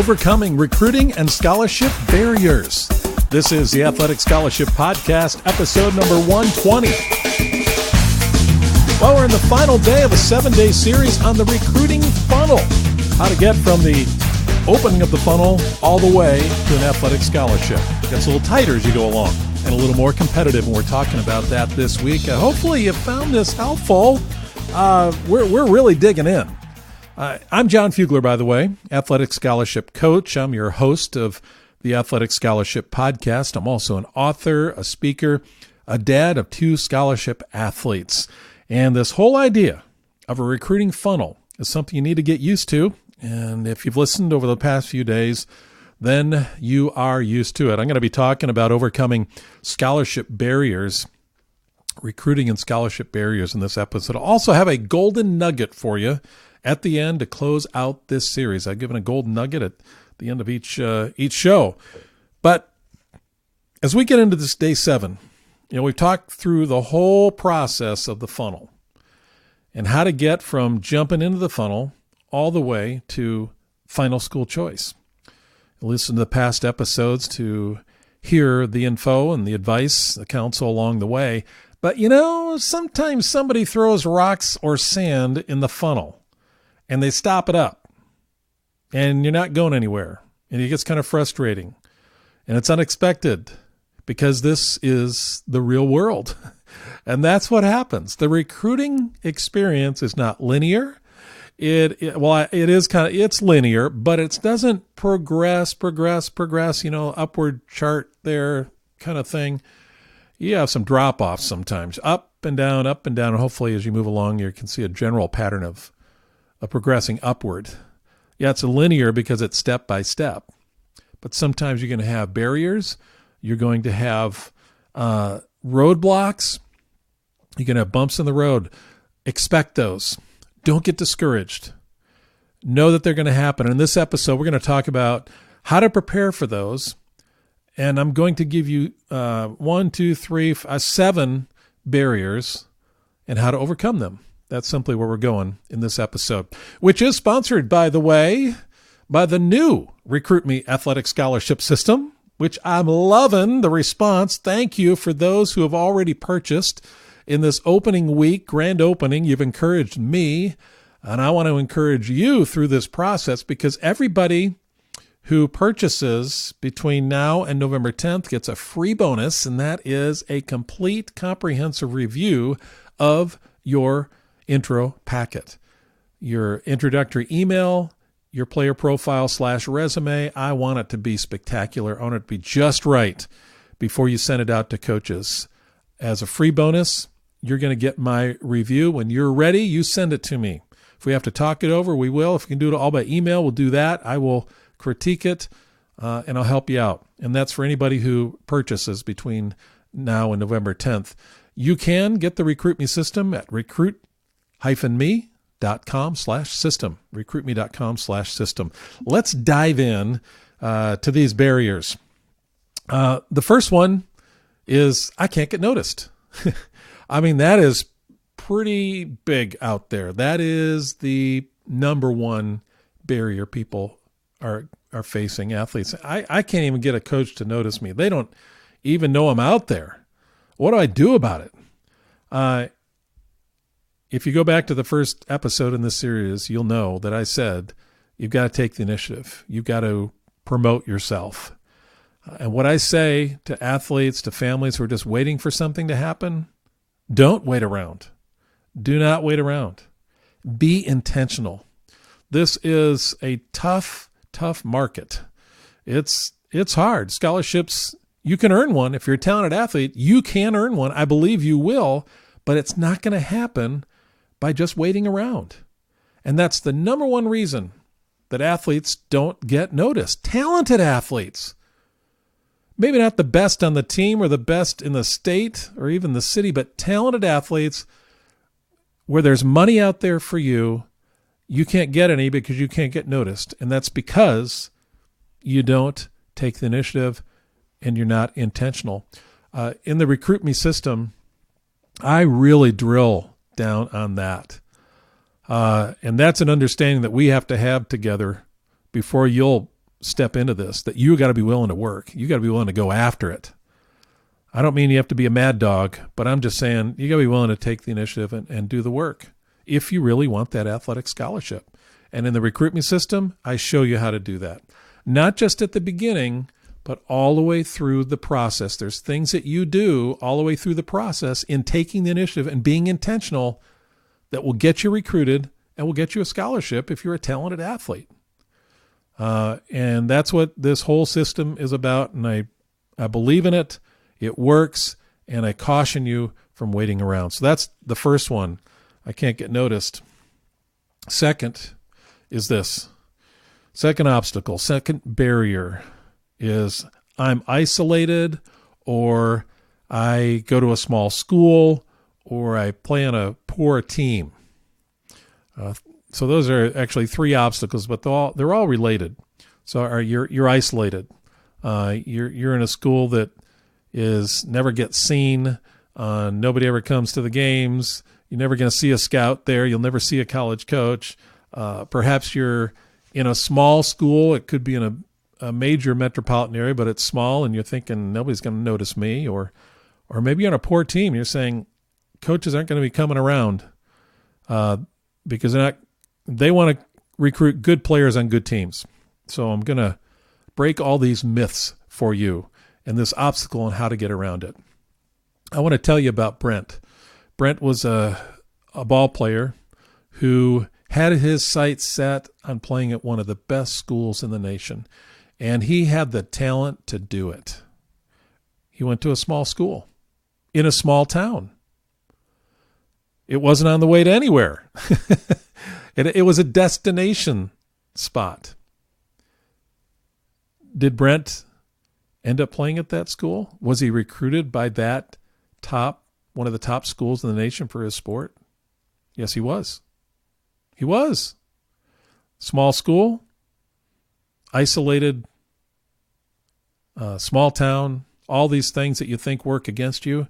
Overcoming Recruiting and Scholarship Barriers. This is the Athletic Scholarship Podcast, episode number 120. Well, we're in the final day of a 7-day series on the recruiting funnel. How to get from the opening of the funnel all the way to an athletic scholarship. It gets a little tighter as you go along and a little more competitive, and we're talking about that this week. Hopefully you found this helpful. We're really digging in. I'm Jon Fugler, by the way, athletic scholarship coach. I'm your host of the Athletic Scholarship Podcast. I'm also an author, a speaker, a dad of 2 scholarship athletes. And this whole idea of a recruiting funnel is something you need to get used to. And if you've listened over the past few days, then you are used to it. I'm going to be talking about overcoming scholarship barriers, recruiting and scholarship barriers in this episode. I'll also have a golden nugget for you at the end to close out this series. I've given a golden nugget at the end of each show. But as we get into this day 7, we've talked through the whole process of the funnel and how to get from jumping into the funnel all the way to final school choice. Listen to the past episodes to hear the info and the advice, the counsel along the way. But, sometimes somebody throws rocks or sand in the funnel and they stop it up and you're not going anywhere, and it gets kind of frustrating, and it's unexpected because this is the real world. And that's what happens. The recruiting experience is not linear. It's linear, but it doesn't progress, upward chart there kind of thing. You have some drop-offs sometimes, up and down, and hopefully as you move along, you can see a general pattern of progressing upward. Yeah, it's a linear because it's step by step, but sometimes you're going to have barriers. You're going to have roadblocks. You're going to have bumps in the road. Expect those. Don't get discouraged. Know that they're going to happen. In this episode, we're going to talk about how to prepare for those, and I'm going to give you 7 barriers and how to overcome them. That's simply where we're going in this episode, which is sponsored, by the way, by the new Recruit Me Athletic Scholarship System, which I'm loving the response. Thank you for those who have already purchased in this opening week, grand opening. You've encouraged me, and I want to encourage you through this process, because everybody who purchases between now and November 10th gets a free bonus, and that is a complete comprehensive review of your intro packet, your introductory email, your player profile / resume. I want it to be spectacular. I want it to be just right before you send it out to coaches. As a free bonus, you're going to get my review. When you're ready, you send it to me. If we have to talk it over, we will. If we can do it all by email, we'll do that. I will critique it, and I'll help you out. And that's for anybody who purchases between now and November 10th. You can get the Recruit Me system at recruit-me.com/system. recruitme.com/system. Let's dive in to these barriers. The first one is I can't get noticed. I mean, that is pretty big out there. That is the number one barrier people are facing, athletes. I can't even get a coach to notice me. They don't even know I'm out there. What do I do about it? If you go back to the first episode in this series, you'll know that I said you've got to take the initiative. You've got to promote yourself. And what I say to athletes, to families who are just waiting for something to happen, don't wait around. Do not wait around. Be intentional. This is a tough market. It's hard. Scholarships, you can earn one. If you're a talented athlete, you can earn one. I believe you will, but it's not going to happen by just waiting around. And that's the number one reason that athletes don't get noticed. Talented athletes. Maybe not the best on the team or the best in the state or even the city, but talented athletes where there's money out there for you, you can't get any because you can't get noticed. And that's because you don't take the initiative and you're not intentional. In the Recruit Me system, I really drill down on that. And that's an understanding that we have to have together before you'll step into this, that you got to be willing to work. You got to be willing to go after it. I don't mean you have to be a mad dog, but I'm just saying you got to be willing to take the initiative and do the work if you really want that athletic scholarship. And in the recruitment system, I show you how to do that. Not just at the beginning, but all the way through the process. There's things that you do all the way through the process in taking the initiative and being intentional that will get you recruited and will get you a scholarship if you're a talented athlete. And that's what this whole system is about. And I believe in it. It works. And I caution you from waiting around. So that's the first one. I can't get noticed. Second is this. Second obstacle, second barrier is I'm isolated, or I go to a small school, or I play on a poor team. So those are actually three obstacles, but they're all related. So you're isolated. You're in a school that never gets seen. Nobody ever comes to the games. You're never going to see a scout there. You'll never see a college coach. Perhaps you're in a small school. It could be in a major metropolitan area, but it's small, and you're thinking nobody's going to notice me. Or maybe you're on a poor team. You're saying coaches aren't going to be coming around because they want to recruit good players on good teams. So I'm going to break all these myths for you and this obstacle and how to get around it. I want to tell you about Brent. Brent was a ball player who had his sights set on playing at one of the best schools in the nation, and he had the talent to do it. He went to a small school in a small town. It wasn't on the way to anywhere. It was a destination spot. Did Brent end up playing at that school? Was he recruited by that one of the top schools in the nation for his sport? Yes, he was. He was. Small school, isolated, small town, all these things that you think work against you.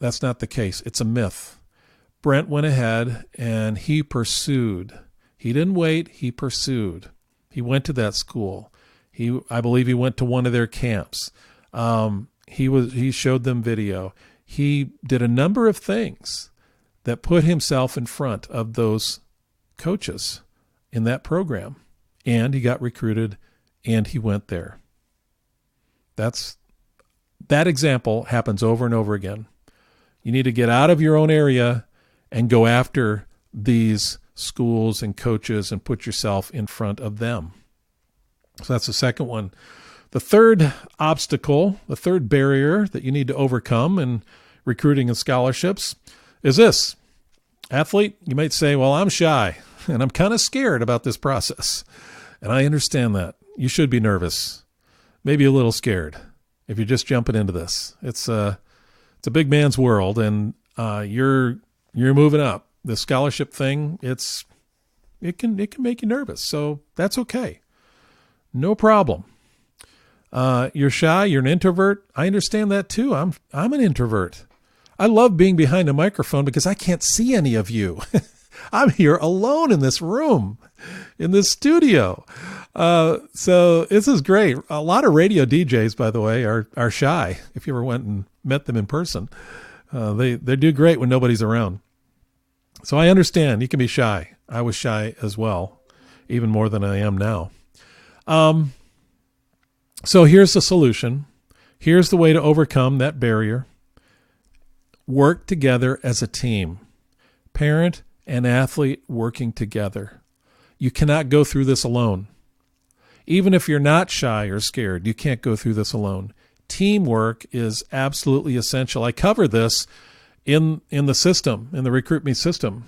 That's not the case. It's a myth. Brent went ahead and he pursued. He didn't wait. He pursued. He went to that school. I believe he went to one of their camps. He showed them video. He did a number of things that put himself in front of those coaches in that program, and he got recruited, and he went there. That example happens over and over again. You need to get out of your own area and go after these schools and coaches and put yourself in front of them. So that's the second one. The third obstacle, the third barrier that you need to overcome in recruiting and scholarships is this. Athlete, you might say, well, I'm shy and I'm kind of scared about this process. And I understand that. You should be nervous, maybe a little scared if you're just jumping into this. It's a big man's world, and you're moving up. The scholarship thing, it can make you nervous. So that's okay. No problem. You're shy. You're an introvert. I understand that too. I'm an introvert. I love being behind a microphone because I can't see any of you. I'm here alone in this room, in this studio. So this is great. A lot of radio DJs, by the way, are shy. If you ever went and met them in person, they do great when nobody's around. So I understand you can be shy. I was shy as well, even more than I am now. So here's the solution. Here's the way to overcome that barrier. Work together as a team. Parent and athlete working together. You cannot go through this alone. Even if you're not shy or scared, you can't go through this alone. Teamwork is absolutely essential. I cover this in the system, in the Recruit Me system.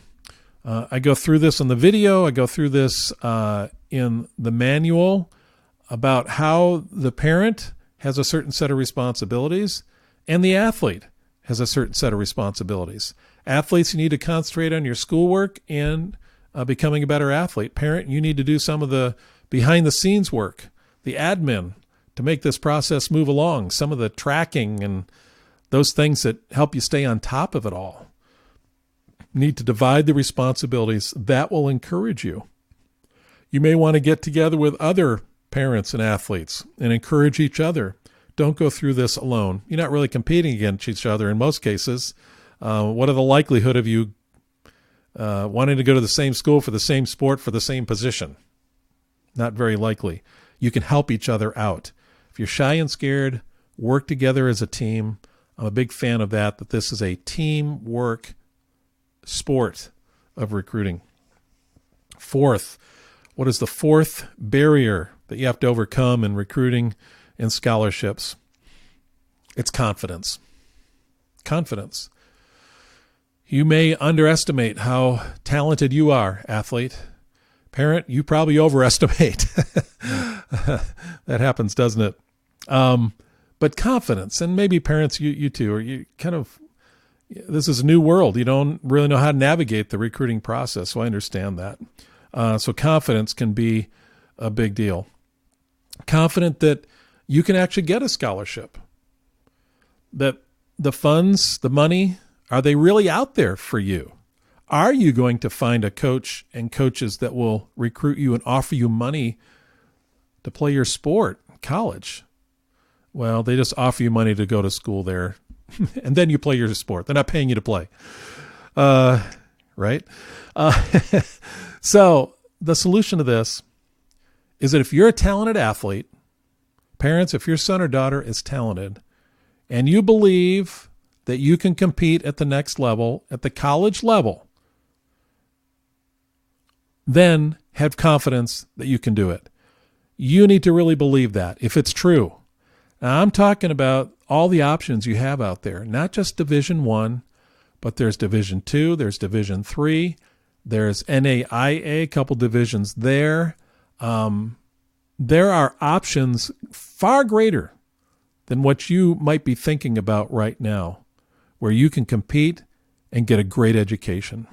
I go through this in the video. I go through this in the manual about how the parent has a certain set of responsibilities and the athlete has a certain set of responsibilities. Athletes, you need to concentrate on your schoolwork and becoming a better athlete. Parent, you need to do some of the behind-the-scenes work, the admin, to make this process move along, some of the tracking and those things that help you stay on top of it all. You need to divide the responsibilities. That will encourage you. You may want to get together with other parents and athletes, and encourage each other. Don't go through this alone. You're not really competing against each other in most cases. What are the likelihood of you wanting to go to the same school for the same sport for the same position? Not very likely. You can help each other out. If you're shy and scared, work together as a team. I'm a big fan of that this is a teamwork sport of recruiting. Fourth, what is the fourth barrier that you have to overcome in recruiting and scholarships? It's confidence. Confidence. You may underestimate how talented you are, athlete. Parent, you probably overestimate. That happens, doesn't it? But confidence, and maybe parents, you too, or you kind of, this is a new world. You don't really know how to navigate the recruiting process, so I understand that. So confidence can be a big deal. Confident that you can actually get a scholarship, that the funds, the money, are they really out there for you? Are you going to find a coach and coaches that will recruit you and offer you money to play your sport in college? Well, they just offer you money to go to school there, and then you play your sport. They're not paying you to play, right? So the solution to this is that if you're a talented athlete, parents, if your son or daughter is talented, and you believe that you can compete at the next level, at the college level, then have confidence that you can do it. You need to really believe that, if it's true. Now, I'm talking about all the options you have out there, not just Division I, but there's Division II, there's Division III, there's NAIA, a couple divisions there. There are options far greater than what you might be thinking about right now, where you can compete and get a great education.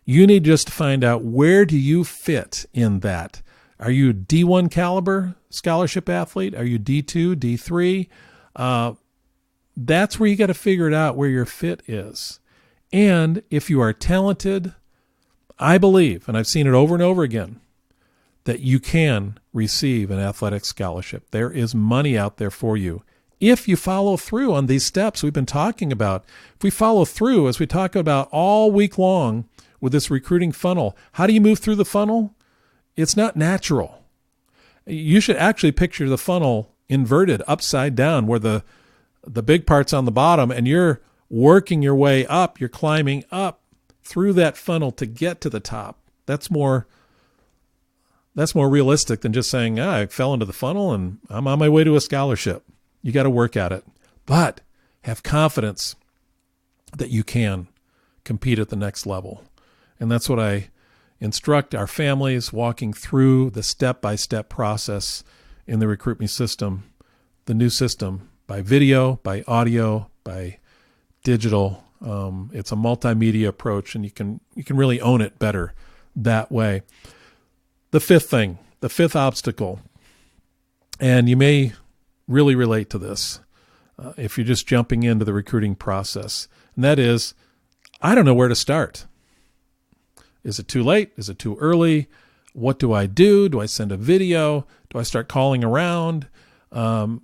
You need just to find out, where do you fit in that? Are you D1 caliber scholarship athlete? Are you D2, D3? That's where you got to figure it out, where your fit is. And if you are talented, I believe, and I've seen it over and over again, that you can receive an athletic scholarship. There is money out there for you if you follow through on these steps we've been talking about. If we follow through, as we talk about all week long with this recruiting funnel, how do you move through the funnel? It's not natural. You should actually picture the funnel inverted, upside down, where the big part's on the bottom, and you're working your way up. You're climbing up through that funnel to get to the top. That's more realistic than just saying, I fell into the funnel and I'm on my way to a scholarship. You got to work at it, but have confidence that you can compete at the next level. And that's what I instruct our families, walking through the step-by-step process in the Recruit Me system, the new system, by video, by audio, by digital. It's a multimedia approach, and you can really own it better that way. The fifth obstacle, and you may really relate to this if you're just jumping into the recruiting process, and that is, I don't know where to start. Is it too late? Is it too early? What do I do? Do I send a video? Do I start calling around? And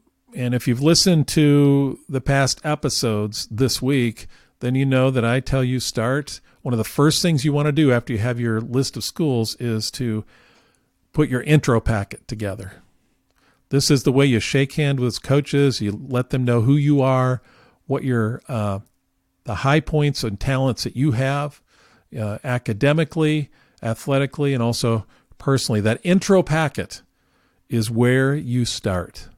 if you've listened to the past episodes this week, then you know that I tell you start. One of the first things you want to do after you have your list of schools is to put your intro packet together. This is the way you shake hands with coaches. You let them know who you are, what your the high points and talents that you have, academically, athletically, and also personally. That intro packet is where you start.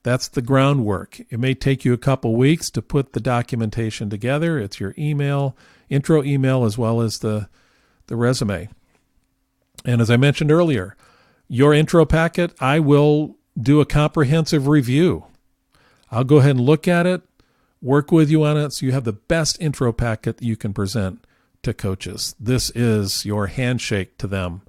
That's the groundwork. It may take you a couple weeks to put the documentation together. It's your email, intro email, as well as the resume. And as I mentioned earlier, your intro packet, I will do a comprehensive review. I'll go ahead and look at it, work with you on it, so you have the best intro packet that you can present to coaches. This is your handshake to them.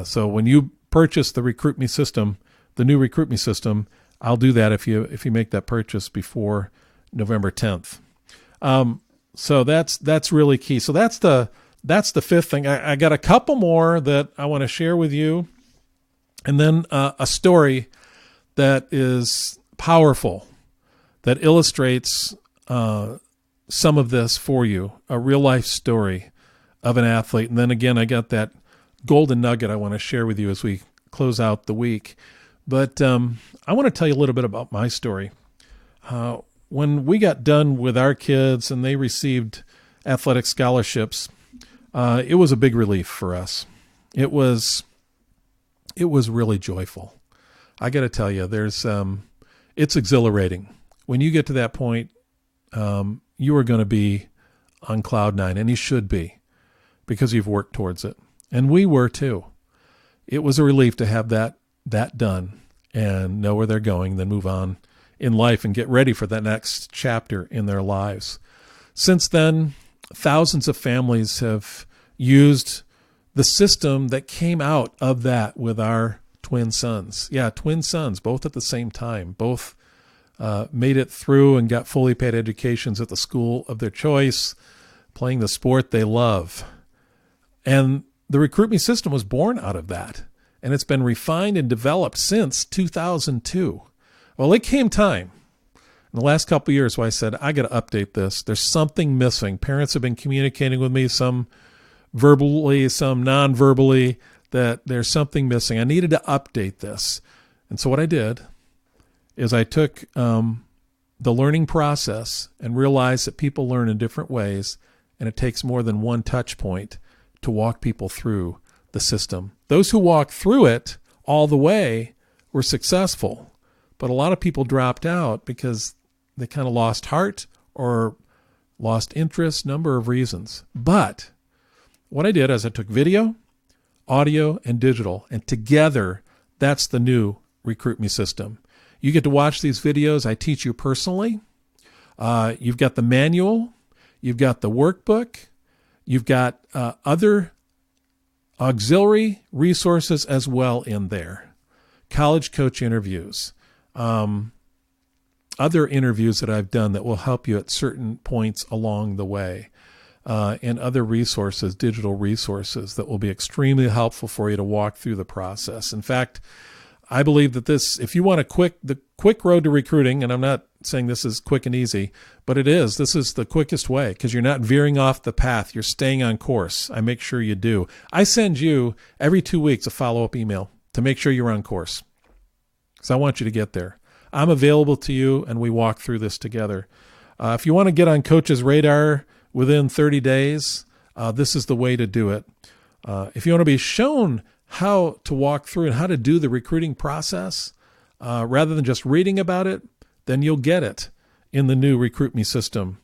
So when you purchase the Recruit Me system, the new Recruit Me system, I'll do that if you make that purchase before November 10th. So that's really key. So that's the fifth thing. I got a couple more that I want to share with you. And then a story that is powerful, that illustrates some of this for you, a real life story of an athlete. And then again, I got that golden nugget I want to share with you as we close out the week. But I want to tell you a little bit about my story. When we got done with our kids and they received athletic scholarships, it was a big relief for us. It was really joyful. I got to tell you, it's exhilarating. When you get to that point, you are going to be on cloud nine, and you should be, because you've worked towards it. And we were too. It was a relief to have that done and know where they're going, then move on in life and get ready for that next chapter in their lives. Since then, thousands of families have used the system that came out of that with our twin sons. Yeah, twin sons, both at the same time. Both made it through and got fully paid educations at the school of their choice, playing the sport they love. And the Recruit Me system was born out of that. And it's been refined and developed since 2002. Well, it came time in the last couple of years where I said, I got to update this. There's something missing. Parents have been communicating with me, some verbally, some non-verbally, that there's something missing. I needed to update this. And so what I did is I took the learning process and realized that people learn in different ways, and it takes more than one touch point to walk people through the system. Those who walked through it all the way were successful, but a lot of people dropped out because they kind of lost heart or lost interest, number of reasons. But what I did is I took video, audio, and digital, and together, that's the new Recruit Me system. You get to watch these videos. I teach you personally. You've got the manual. You've got the workbook. You've got other auxiliary resources as well in there. College coach interviews. Other interviews that I've done that will help you at certain points along the way. And other resources, digital resources that will be extremely helpful for you to walk through the process. In fact, I believe that this, if you want the quick road to recruiting, and I'm not saying this is quick and easy, but this is the quickest way because you're not veering off the path. You're staying on course. I make sure you do. I send you every 2 weeks a follow-up email to make sure you're on course because I want you to get there. I'm available to you, and we walk through this together. If you want to get on Coach's radar within 30 days, this is the way to do it. If you want to be shown how to walk through and how to do the recruiting process, rather than just reading about it, then you'll get it in the new Recruit Me system.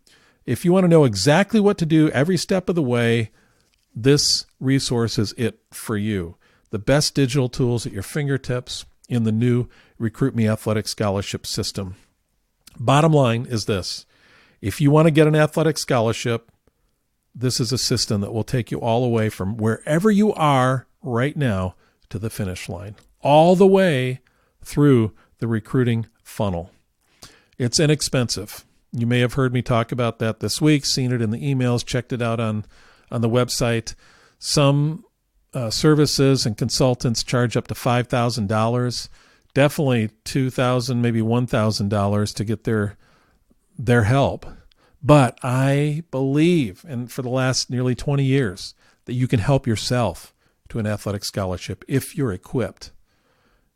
If you want to know exactly what to do every step of the way, this resource is it for you. The best digital tools at your fingertips in the new Recruit Me Athletic Scholarship system. Bottom line is this. If you want to get an athletic scholarship, this is a system that will take you all the way from wherever you are right now to the finish line, all the way through the recruiting funnel. It's inexpensive. You may have heard me talk about that this week, seen it in the emails, checked it out on the website. Some services and consultants charge up to $5,000, definitely $2,000, maybe $1,000 to get their help. But I believe, and for the last nearly 20 years, that you can help yourself to an athletic scholarship if you're equipped.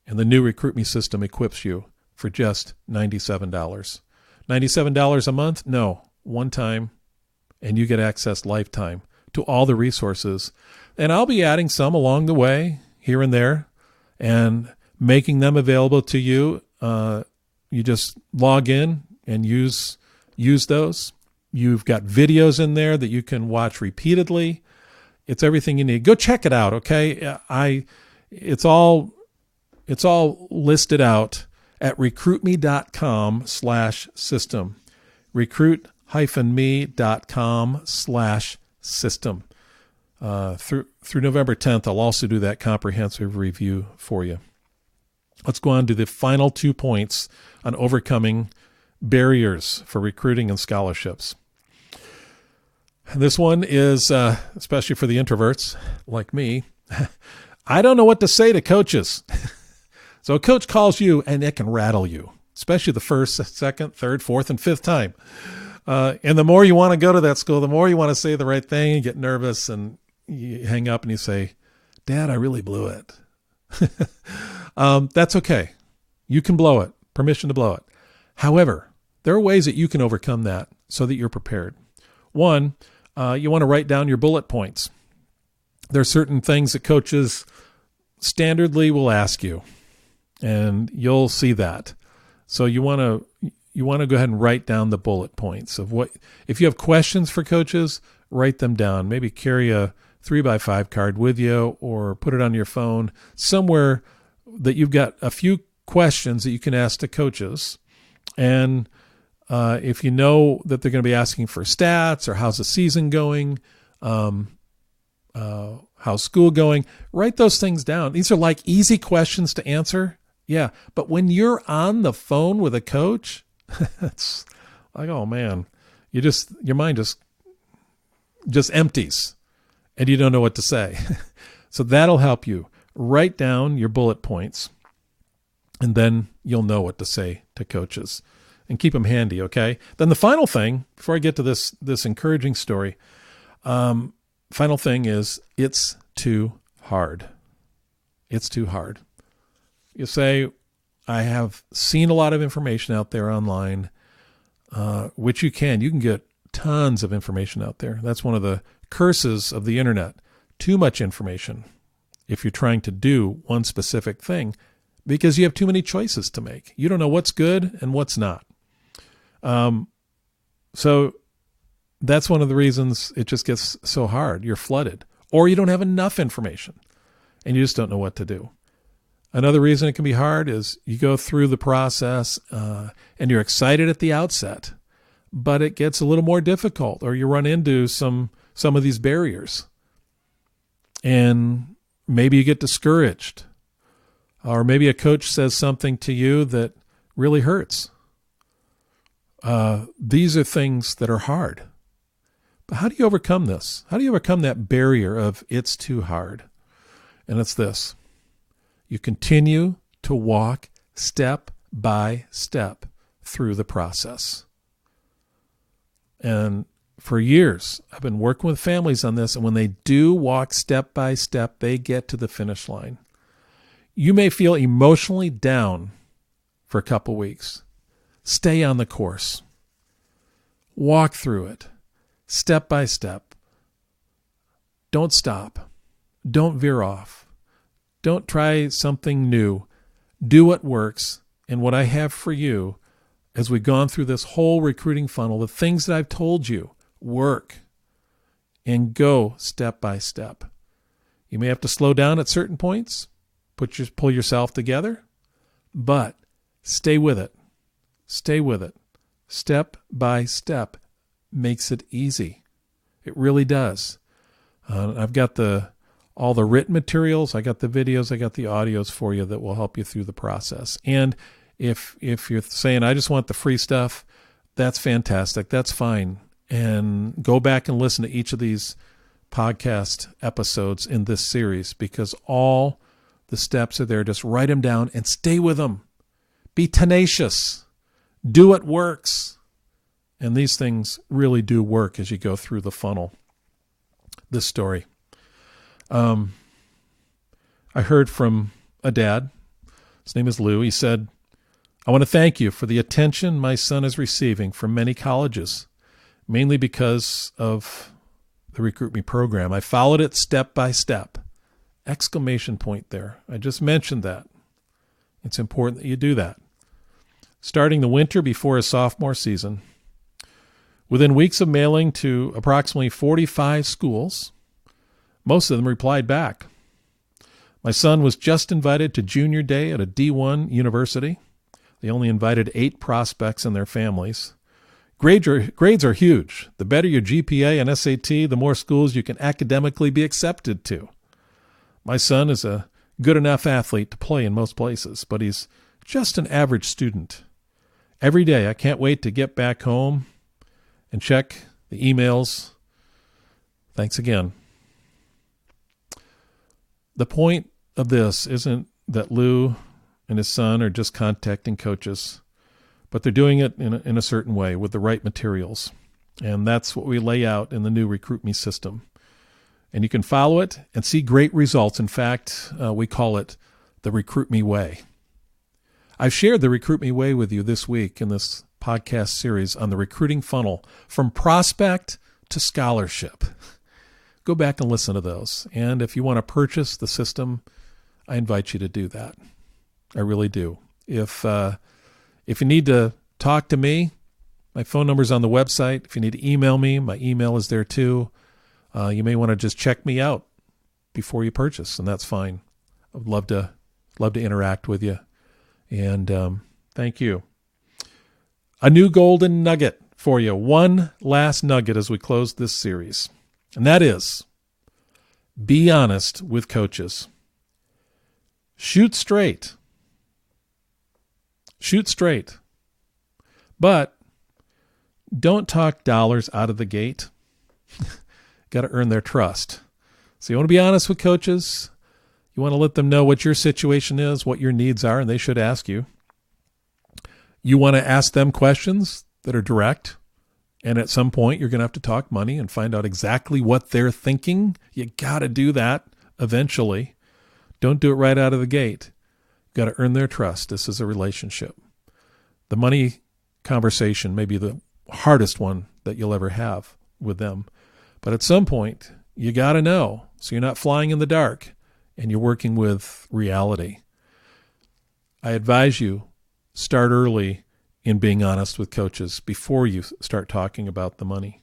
And the new Recruit Me system equips you for just $97. $97 a month? No, one time, and you get access lifetime to all the resources. And I'll be adding some along the way, here and there, and making them available to you. You just log in and use those. You've got videos in there that you can watch repeatedly. It's everything you need. Go check it out, okay? It's all listed out at recruitme.com/system. recruit-me.com/system. Through November 10th, I'll also do that comprehensive review for you. Let's go on to the final 2 points on overcoming barriers for recruiting and scholarships. This one is, especially for the introverts like me, I don't know what to say to coaches. So a coach calls you and it can rattle you, especially the first, second, third, fourth, and fifth time. And the more you want to go to that school, the more you want to say the right thing, you get nervous and you hang up and you say, Dad, I really blew it. That's okay. You can blow it. Permission to blow it. However, there are ways that you can overcome that so that you're prepared. One, you want to write down your bullet points. There are certain things that coaches standardly will ask you, and you'll see that. So you want to go ahead and write down the bullet points of what, if you have questions for coaches, write them down. Maybe carry a 3x5 card with you or put it on your phone somewhere that you've got a few questions that you can ask to coaches. And if you know that they're going to be asking for stats or how's the season going, how's school going, write those things down. These are like easy questions to answer. Yeah. But when you're on the phone with a coach, it's like, oh man, your mind just empties and you don't know what to say. So that'll help you. Write down your bullet points and then you'll know what to say to coaches and keep them handy. Okay. Then the final thing, before I get to this encouraging story, final thing is it's too hard. It's too hard. You say, I have seen a lot of information out there online, which you can get tons of information out there. That's one of the curses of the internet. Too much information if you're trying to do one specific thing because you have too many choices to make. You don't know what's good and what's not. So that's one of the reasons it just gets so hard. You're flooded, or you don't have enough information and you just don't know what to do. Another reason it can be hard is you go through the process and you're excited at the outset, but it gets a little more difficult, or you run into some of these barriers. And maybe you get discouraged, or maybe a coach says something to you that really hurts. These are things that are hard. But how do you overcome this? How do you overcome that barrier of it's too hard? And it's this. You continue to walk step by step through the process. And for years, I've been working with families on this, and when they do walk step by step, they get to the finish line. You may feel emotionally down for a couple weeks. Stay on the course. Walk through it, step by step. Don't stop. Don't veer off. Don't try something new. Do what works. And what I have for you, as we've gone through this whole recruiting funnel, the things that I've told you, work and go step by step. You may have to slow down at certain points, pull yourself together, but stay with it. Stay with it. Step by step makes it easy. It really does. I've got all the written materials, I got the videos, I got the audios for you that will help you through the process. And if you're saying, I just want the free stuff, that's fantastic. That's fine. And go back and listen to each of these podcast episodes in this series, because all the steps are there. Just write them down and stay with them. Be tenacious. Do what works. And these things really do work as you go through the funnel. This story. I heard from a dad. His name is Lou. He said, I want to thank you for the attention my son is receiving from many colleges, mainly because of the Recruit Me program. I followed it step by step. Exclamation point there. I just mentioned that. It's important that you do that. Starting the winter before his sophomore season, within weeks of mailing to approximately 45 schools, most of them replied back. My son was just invited to junior day at a D1 university. They only invited 8 prospects and their families. Grades are huge. The better your GPA and SAT, the more schools you can academically be accepted to. My son is a good enough athlete to play in most places, but he's just an average student. Every day I can't wait to get back home and check the emails. Thanks again. The point of this isn't that Lou and his son are just contacting coaches, but they're doing it in a certain way with the right materials. And that's what we lay out in the new Recruit Me system. And you can follow it and see great results. In fact, we call it the Recruit Me Way. I've shared the Recruit Me Way with you this week in this podcast series on the recruiting funnel from prospect to scholarship. Go back and listen to those. And if you want to purchase the system, I invite you to do that. I really do. If you need to talk to me, my phone number is on the website. If you need to email me, my email is there too. You may want to just check me out before you purchase, and that's fine. I'd love to interact with you. And thank you. A new golden nugget for you. One last nugget as we close this series. And that is, be honest with coaches. Shoot straight. Shoot straight. But don't talk dollars out of the gate. Got to earn their trust. So you want to be honest with coaches. You want to let them know what your situation is, what your needs are, and they should ask you. You want to ask them questions that are direct, and at some point you're going to have to talk money and find out exactly what they're thinking. You got to do that eventually. Don't do it right out of the gate. You got to earn their trust. This is a relationship. The money conversation may be the hardest one that you'll ever have with them. But at some point, you got to know, so you're not flying in the dark and you're working with reality. I advise you, start early in being honest with coaches before you start talking about the money.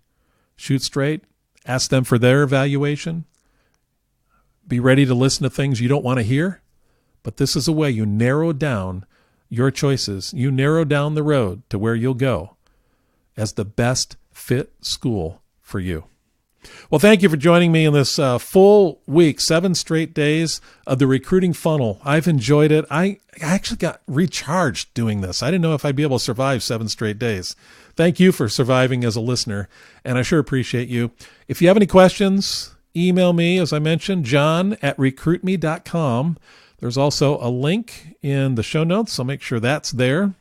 Shoot straight. Ask them for their evaluation. Be ready to listen to things you don't want to hear. But this is a way you narrow down your choices. You narrow down the road to where you'll go as the best fit school for you. Well, thank you for joining me in this full week, 7 straight days of the recruiting funnel. I've enjoyed it. I actually got recharged doing this. I didn't know if I'd be able to survive 7 straight days. Thank you for surviving as a listener, and I sure appreciate you. If you have any questions, email me, as I mentioned, john@recruitme.com. There's also a link in the show notes, so make sure that's there.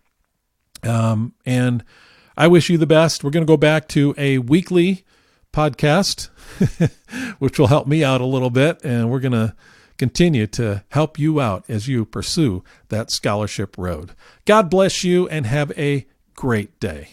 And I wish you the best. We're going to go back to a weekly podcast, which will help me out a little bit, and we're going to continue to help you out as you pursue that scholarship road. God bless you and have a great day.